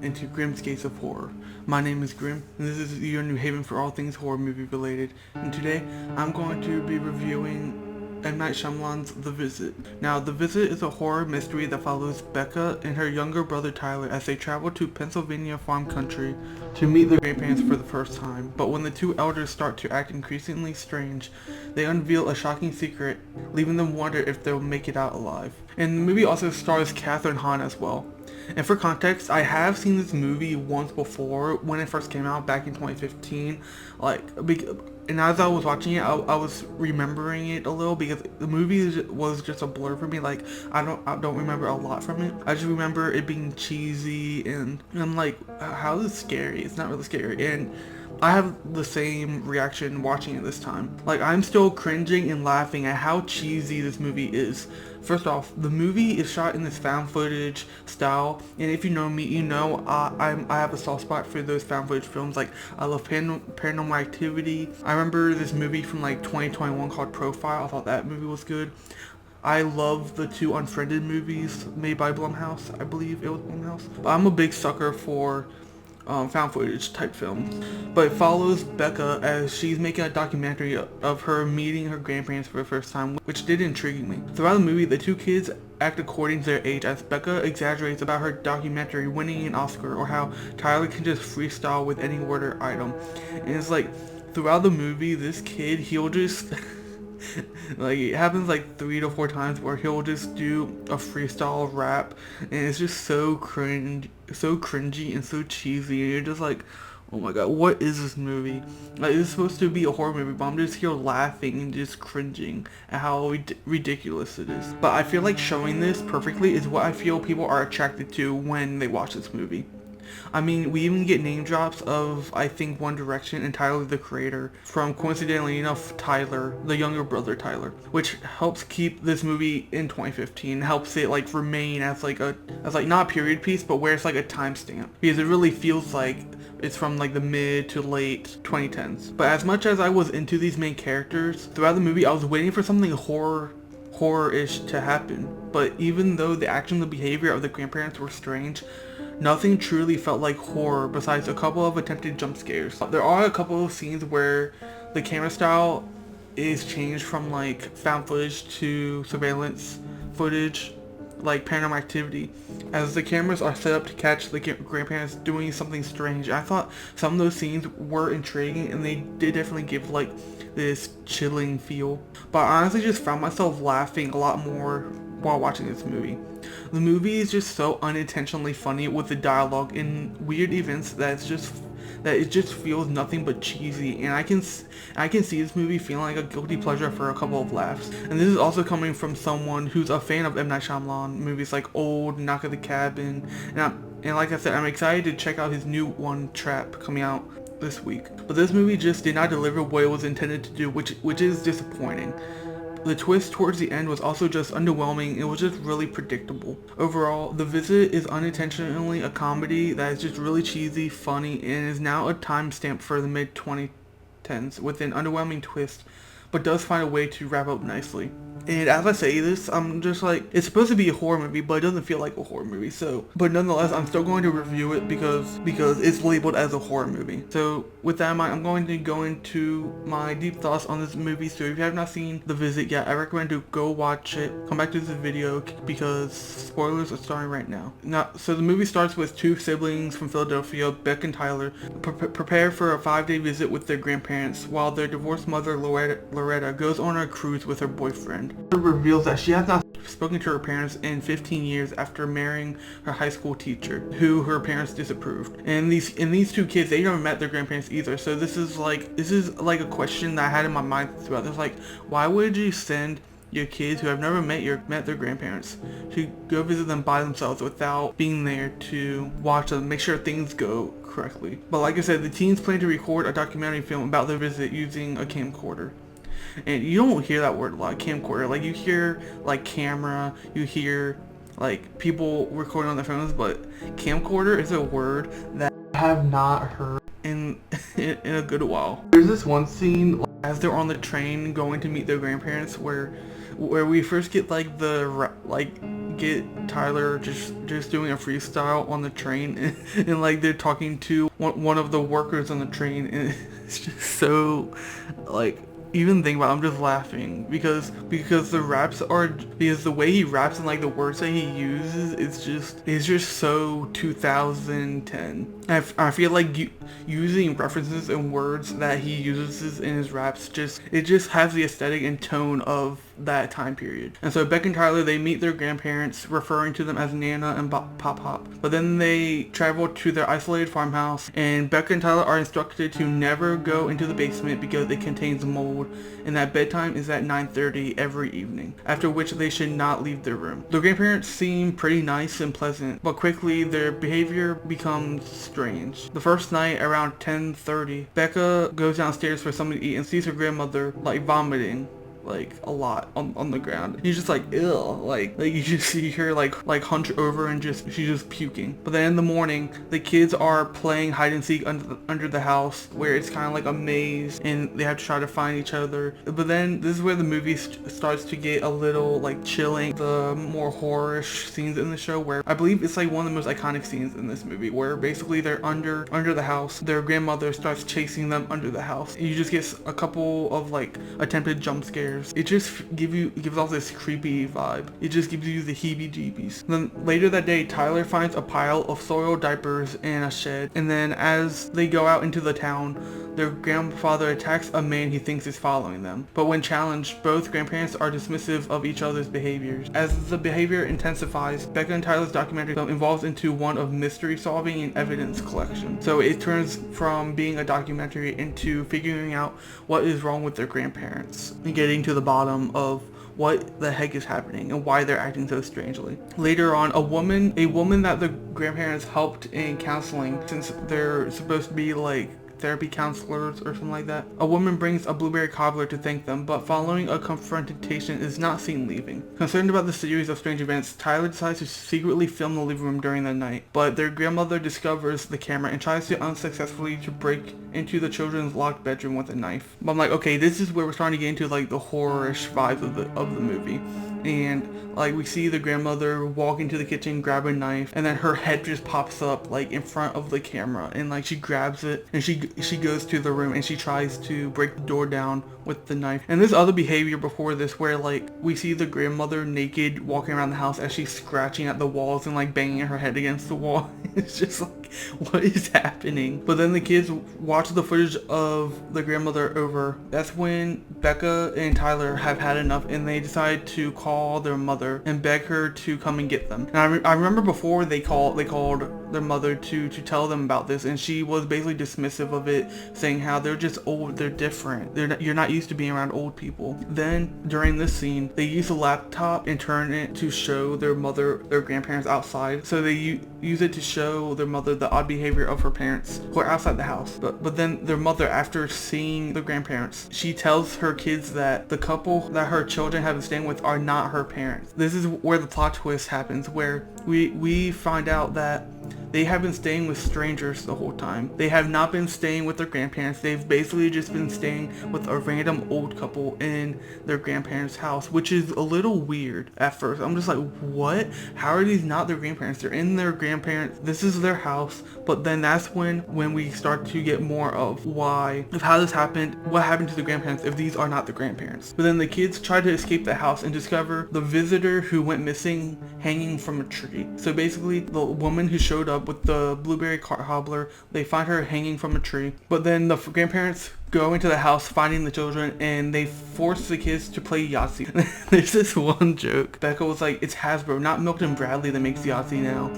into Grimm's Gates of Horror. My name is Grimm, and this is your new haven for all things horror movie related. And today, I'm going to be reviewing M. Night Shyamalan's The Visit. Now, The Visit is a horror mystery that follows Becca and her younger brother Tyler as they travel to Pennsylvania farm country to meet their grandparents for the first time. But when the two elders start to act increasingly strange, they unveil a shocking secret, leaving them wonder if they'll make it out alive. And the movie also stars Kathryn Hahn as well. And for context, I have seen this movie once before when it first came out back in 2015. And as I was watching it, I was remembering it a little because the movie was just a blur for me. Like I don't remember a lot from it. I just remember it being cheesy, and I'm like, how is this scary? It's not really scary. And I have the same reaction watching it this time. Like, I'm still cringing and laughing at how cheesy this movie is. First off, the movie is shot in this found footage style, and if you know me, you know I have a soft spot for those found footage films. Like, I love Paranormal Activity. I remember this movie from like 2021 called Profile. I thought that movie was good. I love the two Unfriended movies made by Blumhouse. I believe it was Blumhouse. But I'm a big sucker for found footage type films. But it follows Becca as she's making a documentary of her meeting her grandparents for the first time, which did intrigue me. Throughout the movie, the two kids act according to their age as Becca exaggerates about her documentary winning an Oscar, or how Tyler can just freestyle with any word or item. And it's like, throughout the movie, this kid, he'll just like, it happens like 3 to 4 times where he'll just do a freestyle rap, and it's just so cringy and so cheesy, and you're just like, oh my god, what is this movie? Like, it's supposed to be a horror movie, but I'm just here laughing and just cringing at how ridiculous it is. But I feel like showing this perfectly is what I feel people are attracted to when they watch this movie. I mean, we even get name drops of, I think, One Direction and Tyler, the creator, from, coincidentally enough, Tyler, the younger brother Tyler, which helps keep this movie in 2015, helps it like remain as like not a period piece, but where it's like a timestamp, because it really feels like it's from like the mid to late 2010s. But as much as I was into these main characters, throughout the movie I was waiting for something horror-ish to happen. But even though the action and the behavior of the grandparents were strange, nothing truly felt like horror besides a couple of attempted jump scares. There are a couple of scenes where the camera style is changed from like found footage to surveillance footage, like Paranormal Activity, as the cameras are set up to catch the grandparents doing something strange. I thought some of those scenes were intriguing, and they did definitely give like this chilling feel. But I honestly just found myself laughing a lot more while watching this movie. The movie is just so unintentionally funny with the dialogue and weird events that it just feels nothing but cheesy, and I can see this movie feeling like a guilty pleasure for a couple of laughs. And this is also coming from someone who's a fan of M. Night Shyamalan movies like Old, Knock at the Cabin, and like I said, I'm excited to check out his new one, Trap, coming out this week. But this movie just did not deliver what it was intended to do, which is disappointing. The twist towards the end was also just underwhelming. It was just really predictable. Overall, The Visit is unintentionally a comedy that is just really cheesy, funny, and is now a timestamp for the mid-2010s with an underwhelming twist, but does find a way to wrap up nicely. And as I say this, I'm just like, it's supposed to be a horror movie, but it doesn't feel like a horror movie. But nonetheless, I'm still going to review it because it's labeled as a horror movie. So with that in mind, I'm going to go into my deep thoughts on this movie. So if you have not seen The Visit yet, I recommend to go watch it. Come back to this video because spoilers are starting right now. So the movie starts with two siblings from Philadelphia, Beck and Tyler, prepare for a 5-day visit with their grandparents while their divorced mother, Loretta, goes on a cruise with her boyfriend. Her reveals that she has not spoken to her parents in 15 years after marrying her high school teacher, who her parents disapproved. And these two kids, they never met their grandparents either. So this is like a question that I had in my mind throughout. It's like, why would you send your kids who have never met their grandparents to go visit them by themselves without being there to watch them, make sure things go correctly? But like I said, the teens plan to record a documentary film about their visit using a camcorder. And you don't hear that word a lot, camcorder. Like, you hear like camera, you hear like people recording on their phones, but camcorder is a word that have not heard in in a good while. There's this one scene as they're on the train going to meet their grandparents where we first get like get Tyler just doing a freestyle on the train and like they're talking to one of the workers on the train, and it's just so like, even think about it, I'm just laughing because the raps are, because the way he raps and like the words that he uses, it's just so 2010. I feel like using references and words that he uses in his raps it just has the aesthetic and tone of that time period. And so Beck and Tyler, they meet their grandparents, referring to them as Nana and Pop Pop. But then they travel to their isolated farmhouse, and Beck and Tyler are instructed to never go into the basement because it contains mold, and that bedtime is at 9:30 every evening, after which they should not leave their room. The grandparents seem pretty nice and pleasant, but quickly their behavior becomes strange. The first night around 10:30, Becca goes downstairs for something to eat and sees her grandmother like vomiting like a lot on the ground. He's just like, ew, like you just see her like hunch over and she's just puking. But then in the morning, the kids are playing hide and seek under the house, where it's kind of like a maze and they have to try to find each other. But then this is where the movie starts to get a little like chilling, the more horror-ish scenes in the show, where I believe it's like one of the most iconic scenes in this movie, where basically they're under the house, their grandmother starts chasing them under the house. You just get a couple of like attempted jump scares. It just gives off this creepy vibe. It just gives you the heebie-jeebies. Then later that day, Tyler finds a pile of soiled diapers in a shed, and then as they go out into the town, their grandfather attacks a man he thinks is following them. But when challenged, both grandparents are dismissive of each other's behaviors. As the behavior intensifies, Becca and Tyler's documentary film evolves into one of mystery solving and evidence collection. So it turns from being a documentary into figuring out what is wrong with their grandparents and getting to the bottom of what the heck is happening and why they're acting so strangely. Later on, a woman that the grandparents helped in counseling, since they're supposed to be like therapy counselors or something like that. A woman brings a blueberry cobbler to thank them, but following a confrontation is not seen leaving. Concerned about the series of strange events, Tyler decides to secretly film the living room during the night, but their grandmother discovers the camera and tries to unsuccessfully to break into the children's locked bedroom with a knife. But I'm like, okay, this is where we're starting to get into like the horror-ish vibes of the movie. And like we see the grandmother walk into the kitchen, grab a knife, and then her head just pops up like in front of the camera, and like she grabs it and she goes to the room and she tries to break the door down with the knife. And there's other behavior before this where like we see the grandmother naked walking around the house as she's scratching at the walls and like banging her head against the wall. It's just like, what is happening? But then the kids watch the footage of the grandmother over. That's when Becca and Tyler have had enough, and they decide to call their mother and beg her to come and get them. And I remember before they called their mother to tell them about this, and she was basically dismissive of it, saying how they're just old, they're different, you're not used to being around old people. Then during this scene, they use a laptop and turn it to show their grandparents outside. So they use it to show their mother the odd behavior of her parents who are outside the house. But then their mother, after seeing the grandparents, she tells her kids that the couple that her children have been staying with are not her parents. This is where the plot twist happens, where we find out that they have been staying with strangers the whole time. They have not been staying with their grandparents. They've basically just been staying with a random old couple in their grandparents' house, which is a little weird at first. I'm just like, what? How are these not their grandparents? They're in their grandparents. This is their house. But then that's when we start to get more of how this happened, what happened to the grandparents if these are not the grandparents. But then the kids try to escape the house and discover the visitor who went missing hanging from a tree. So basically, the woman who showed up with the blueberry cobbler, they find her hanging from a tree. But then the grandparents go into the house finding the children, and they force the kids to play Yahtzee. There's this one joke. Becca was like, it's Hasbro, not Milton Bradley that makes Yahtzee now.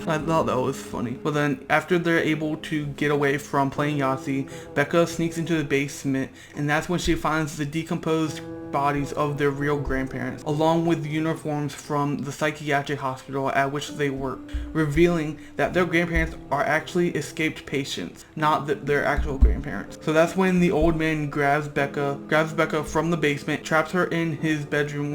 I thought that was funny. But then after they're able to get away from playing Yahtzee, Becca sneaks into the basement, and that's when she finds the decomposed bodies of their real grandparents, along with uniforms from the psychiatric hospital at which they work, revealing that their grandparents are actually escaped patients, not their actual grandparents. So that's when the old man grabs Becca from the basement, traps her in his bedroom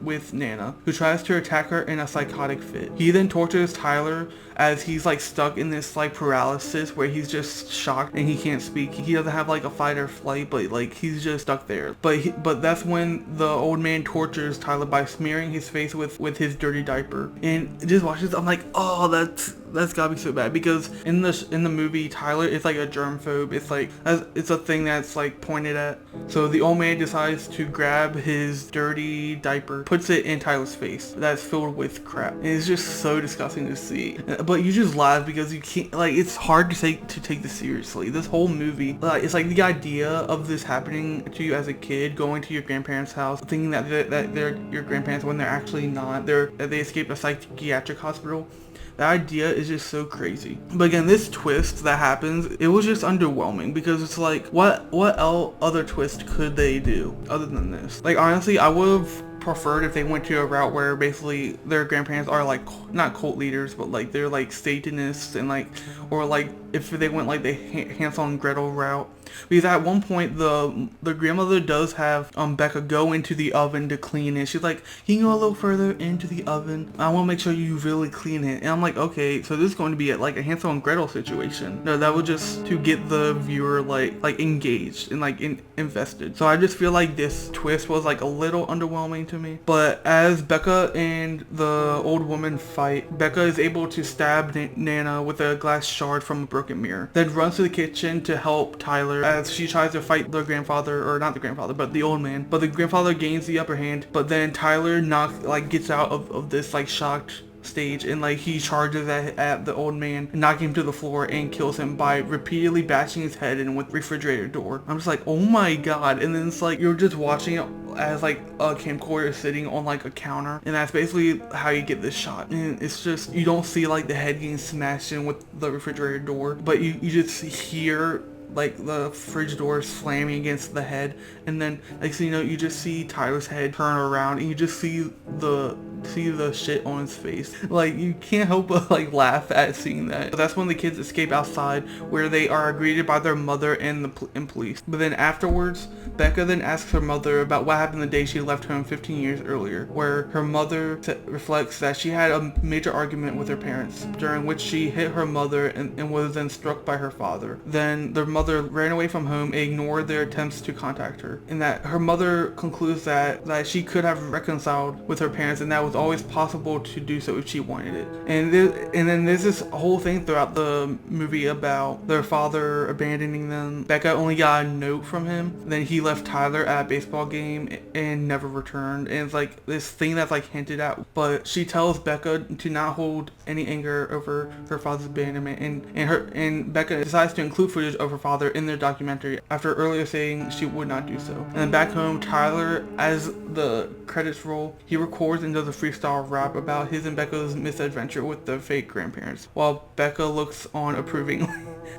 with Nana, who tries to attack her in a psychotic fit. He then tortures Tyler Tyler as he's like stuck in this like paralysis where he's just shocked and he can't speak. He doesn't have like a fight or flight, but like he's just stuck there. But that's when the old man tortures Tyler by smearing his face with his dirty diaper. And just watch this, I'm like, oh, that's gotta be so bad, because in the movie Tyler is like a germphobe. It's like it's a thing that's like pointed at. So the old man decides to grab his dirty diaper, puts it in Tyler's face that's filled with crap, and it's just so disgusting to see. But you just laugh because you can't, like, it's hard to take this seriously. This whole movie, like, it's like the idea of this happening to you as a kid, going to your grandparents' house, thinking that they're your grandparents when they're actually not. They escaped a psychiatric hospital. The idea is just so crazy. But again, this twist that happens, it was just underwhelming, because it's like, what other twist could they do other than this? Like, honestly, I would have preferred if they went to a route where basically their grandparents are like, not cult leaders, but like they're like Satanists, and like, or like if they went like the Hansel and Gretel route. Because at one point the grandmother does have Becca go into the oven to clean it. She's like, can you go a little further into the oven? I want to make sure you really clean it. And I'm like, okay, so this is going to be like a Hansel and Gretel situation. No, that was just to get the viewer like engaged and like invested. So I just feel like this twist was like a little underwhelming to me. But as Becca and the old woman fight, Becca is able to stab Nana with a glass shard from a broken mirror, then runs to the kitchen to help Tyler as she tries to fight the grandfather, or not the grandfather, but the old man. But the grandfather gains the upper hand, but then Tyler gets out of this like shocked stage, and like he charges at the old man, knocking him to the floor, and kills him by repeatedly bashing his head in with the refrigerator door. I'm just like, oh my god. And then it's like you're just watching it as like a camcorder sitting on like a counter, and that's basically how you get this shot. And it's just, you don't see like the head getting smashed in with the refrigerator door, but you just hear like the fridge door slamming against the head, and then like, so you know, you just see Tyler's head turn around, and you just see the shit on his face. Like, you can't help but like laugh at seeing that. So that's when the kids escape outside, where they are greeted by their mother and police. But then afterwards, Becca then asks her mother about what happened the day she left home 15 years earlier, where her mother reflects that she had a major argument with her parents, during which she hit her mother and was then struck by her father. Then their mother ran away from home and ignored their attempts to contact her, and that her mother concludes that she could have reconciled with her parents, and that was always possible to do so if she wanted it. And then there's this whole thing throughout the movie about their father abandoning them. Becca only got a note from him, then he left Tyler at a baseball game and never returned. And it's like this thing that's like hinted at, but she tells Becca to not hold any anger over her father's abandonment, and Becca decides to include footage of her father in their documentary after earlier saying she would not do so. And then back home, Tyler, as the credits roll, he records and does a freestyle rap about his and Becca's misadventure with the fake grandparents, while Becca looks on approvingly.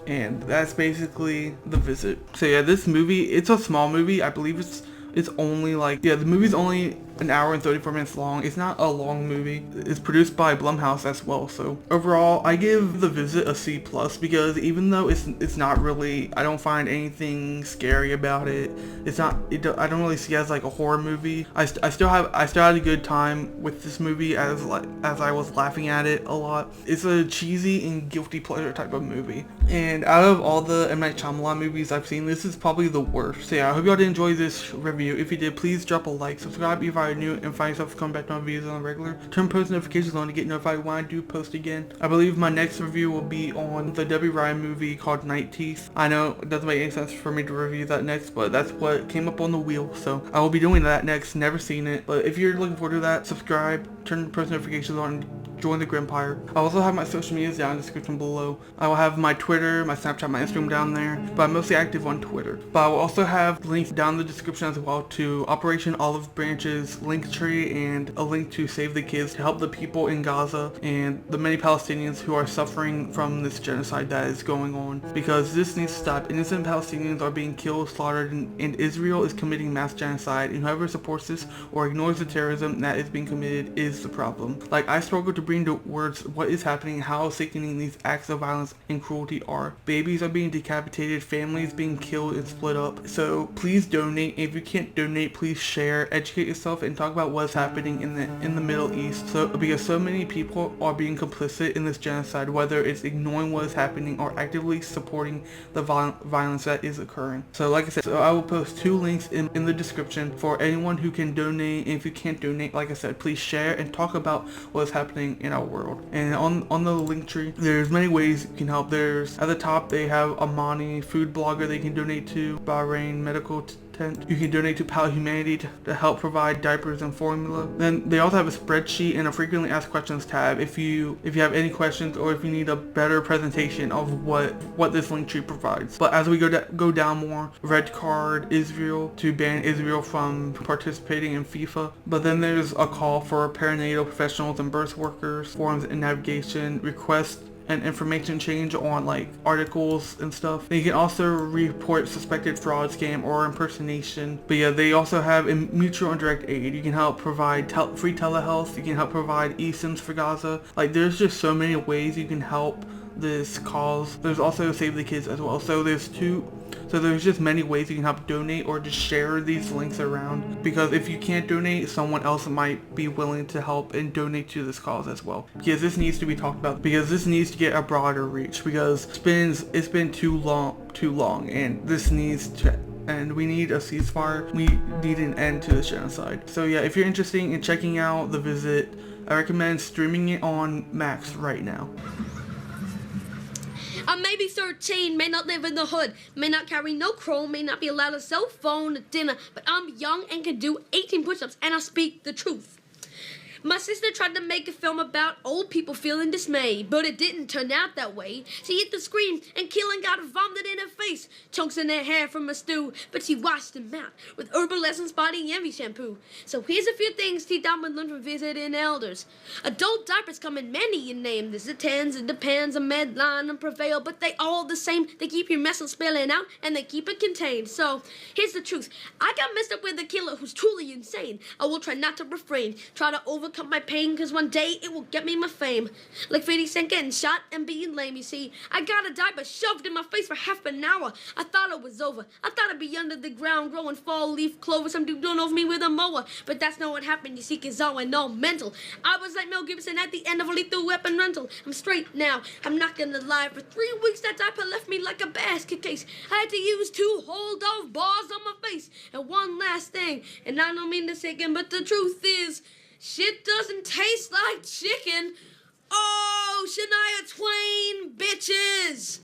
And that's basically The Visit. So yeah, this movie, it's a small movie. I believe it's only like, yeah, the movie's only an hour and 34 minutes long. It's not a long movie. It's produced by Blumhouse as well. So overall, I give The Visit a C+, because even though it's not really, I don't find anything scary about it. I don't really see it as like a horror movie. I still had a good time with this movie as I was laughing at it a lot. It's a cheesy and guilty pleasure type of movie. And out of all the M. Night Shyamalan movies I've seen, this is probably the worst. So yeah, I hope y'all did enjoy this review. If you did, please drop a like, subscribe if you're new, and find yourself coming back to my videos on a regular. Turn post notifications on to get notified when I do post again. I believe my next review will be on the Debbie Ryan movie called Night Teeth. I know it doesn't make any sense for me to review that next, but that's what came up on the wheel, so I will be doing that next. Never seen it, but if you're looking forward to that, subscribe, turn post notifications on, join the Grimpire. I also have my social medias down in the description below. I will have my Twitter, my Snapchat, my Instagram down there, but I'm mostly active on Twitter. But I will also have links down in the description as well to Operation Olive Branch's Linktree, and a link to Save the Kids to help the people in Gaza and the many Palestinians who are suffering from this genocide that is going on, because this needs to stop. Innocent Palestinians are being killed, slaughtered, and Israel is committing mass genocide, and whoever supports this or ignores the terrorism that is being committed is the problem. Like, I struggle to bring to words what is happening, how sickening these acts of violence and cruelty are. Babies are being decapitated, families being killed and split up. So please donate. If you can't donate, please share, educate yourself, and talk about what's happening in the Middle East. So because so many people are being complicit in this genocide, whether it's ignoring what is happening or actively supporting the violence that is occurring. So like I said, so I will post 2 links in the description for anyone who can donate. And if you can't donate, like I said, please share and talk about what is happening in our world. And on the link tree, there's many ways you can help. There's at the top they have Amani, food blogger they can donate to, Bahrain medical tent. You can donate to Pal Humanity to help provide diapers and formula. Then they also have a spreadsheet and a frequently asked questions tab if you have any questions or if you need a better presentation of what this link tree provides. But as we go down more, red card Israel to ban Israel from participating in FIFA. But then there's a call for perinatal professionals and birth workers, forums and navigation, request and information change on like articles and stuff. And you can also report suspected fraud, scam, or impersonation. But yeah, they also have a mutual and direct aid. You can help provide free telehealth. You can help provide eSIMs for Gaza. Like there's just so many ways you can help this cause. There's also Save the Kids as well. So there's just many ways you can help donate or just share these links around, because if you can't donate, someone else might be willing to help and donate to this cause as well, because this needs to be talked about, because this needs to get a broader reach, because it's been too long and this needs to, and we need a ceasefire. We need an end to this genocide. So yeah, if you're interested in checking out The Visit, I recommend streaming it on Max right now. I may be 13, may not live in the hood, may not carry no chrome, may not be allowed a cell phone at dinner, but I'm young and can do 18 push-ups, and I speak the truth. My sister tried to make a film about old people feeling dismay, but it didn't turn out that way. She hit the screen, and Keelan got vomited in her face, chunks in her hair from a stew, but she washed them out with Herbal Essence Body Envy shampoo. So here's a few things T. Diamond learned from visiting elders. Adult diapers come in many a name. There's a Tens, it depends, a Medline, and Prevail, but they all the same. They keep your mess from spilling out, and they keep it contained. So here's the truth. I got messed up with a killer who's truly insane. I will try not to refrain, try to overcome my pain, cause one day it will get me my fame. Like 50 Cent getting shot and being lame, you see. I got a diaper shoved in my face for half an hour. I thought it was over. I thought I'd be under the ground growing fall leaf clover. Some dude doing over me with a mower. But that's not what happened, you see, cause I went all mental. I was like Mel Gibson at the end of a Lethal Weapon rental. I'm straight now, I'm not gonna lie. For 3 weeks that diaper left me like a basket case. I had to use 2 whole dove bars on my face. And one last thing, and I don't mean to say again, but the truth is, shit doesn't taste like chicken. Oh, Shania Twain, bitches!